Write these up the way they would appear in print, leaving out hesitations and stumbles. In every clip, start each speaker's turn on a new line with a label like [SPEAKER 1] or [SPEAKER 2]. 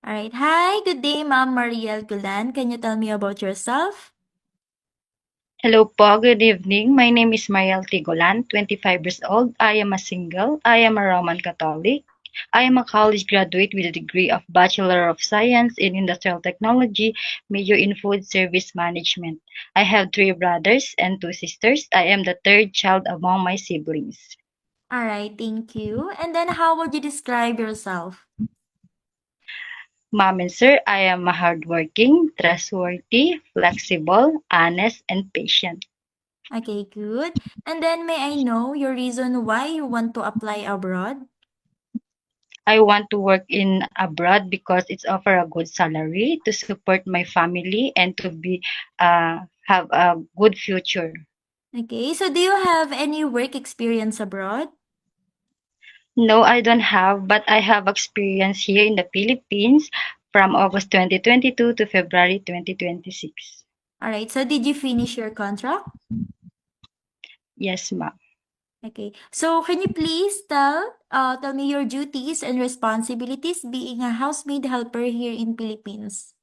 [SPEAKER 1] All right. Hi, good day, Ma'am Mariel Gulan. Can you tell me about yourself?
[SPEAKER 2] Hello po, good evening. My name is Mariel Tigolan, 25 years old. I am a single. I am a Roman Catholic. I am a college graduate with a degree of Bachelor of Science in Industrial Technology, major in Food Service Management. I have three brothers and two sisters. I am the third child among my siblings.
[SPEAKER 1] All right, thank you. And then how would you describe yourself?
[SPEAKER 2] Mom and sir, I am a hardworking, trustworthy, flexible, honest, and patient.
[SPEAKER 1] Okay, good. And then may I know your reason why you want to apply abroad?
[SPEAKER 2] I want to work in abroad because it's offer a good salary to support my family and to be have a good future.
[SPEAKER 1] Okay, so do you have any work experience abroad?
[SPEAKER 2] No, I don't have, but I have experience here in the Philippines from August 2022 to February 2026.
[SPEAKER 1] All right, so did you finish your contract?
[SPEAKER 2] Yes, ma'am.
[SPEAKER 1] Okay, so can you please tell me your duties and responsibilities being a housemaid helper here in Philippines?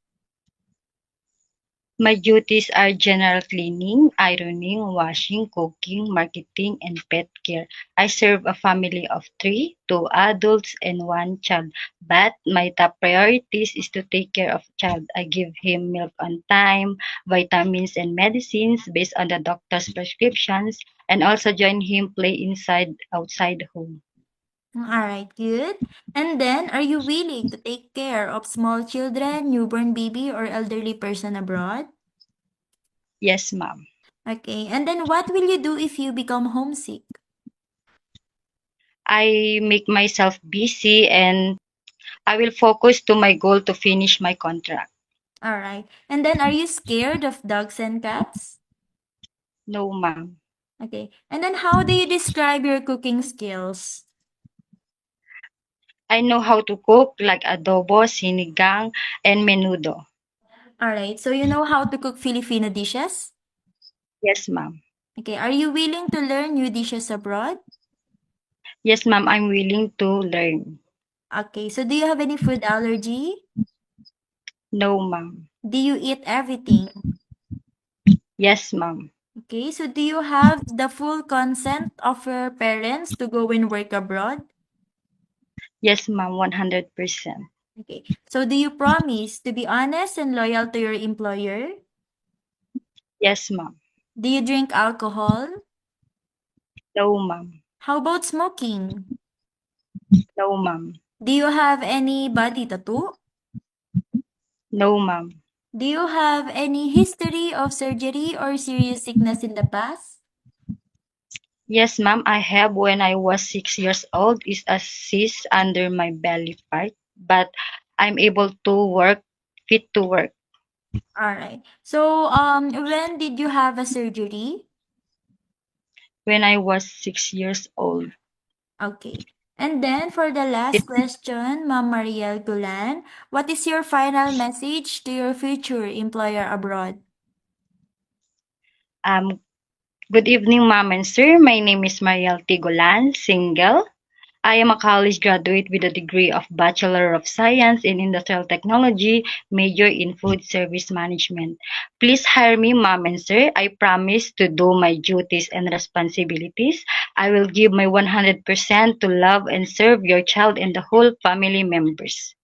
[SPEAKER 2] My duties are general cleaning, ironing, washing, cooking, marketing, and pet care. I serve a family of three, two adults and one child. But my top priorities is to take care of child. I give him milk on time, vitamins and medicines based on the doctor's prescriptions, and also join him play inside outside home.
[SPEAKER 1] All right, good. And then, are you willing to take care of small children, newborn baby, or elderly person abroad?
[SPEAKER 2] Yes, ma'am.
[SPEAKER 1] Okay, and then what will you do if you become homesick?
[SPEAKER 2] I make myself busy and I will focus to my goal to finish my contract.
[SPEAKER 1] All right, and then are you scared of dogs and cats?
[SPEAKER 2] No, ma'am.
[SPEAKER 1] Okay, and then how do you describe your cooking skills?
[SPEAKER 2] I know how to cook like adobo, sinigang, and menudo.
[SPEAKER 1] All right, so you know how to cook Filipino dishes?
[SPEAKER 2] Yes, ma'am.
[SPEAKER 1] Okay, are you willing to learn new dishes abroad?
[SPEAKER 2] Yes, ma'am, I'm willing to learn.
[SPEAKER 1] Okay, so do you have any food allergy?
[SPEAKER 2] No, ma'am.
[SPEAKER 1] Do you eat everything?
[SPEAKER 2] Yes, ma'am.
[SPEAKER 1] Okay, so do you have the full consent of your parents to go and work abroad?
[SPEAKER 2] Yes, ma'am, 100%.
[SPEAKER 1] Okay, so do you promise to be honest and loyal to your employer?
[SPEAKER 2] Yes, ma'am.
[SPEAKER 1] Do you drink alcohol?
[SPEAKER 2] No, ma'am.
[SPEAKER 1] How about smoking?
[SPEAKER 2] No, ma'am.
[SPEAKER 1] Do you have any body tattoo?
[SPEAKER 2] No, ma'am.
[SPEAKER 1] Do you have any history of surgery or serious sickness in the past?
[SPEAKER 2] Yes, ma'am, I have when I was 6 years old is a cyst under my belly part, but I'm able to work, fit to work
[SPEAKER 1] All right. So, when did you have a surgery?
[SPEAKER 2] when I was 6 years old.
[SPEAKER 1] Okay. And then for the last question, Ma'am Mariel Gulan, what is your final message to your future employer abroad?
[SPEAKER 2] Um, Good evening, ma'am and sir. My name is Mariel Tigolan, single. I am a college graduate with a degree of Bachelor of Science in Industrial Technology, major in Food Service Management. Please hire me, ma'am and sir. I promise to do my duties and responsibilities. I will give my 100% to love and serve your child and the whole family members.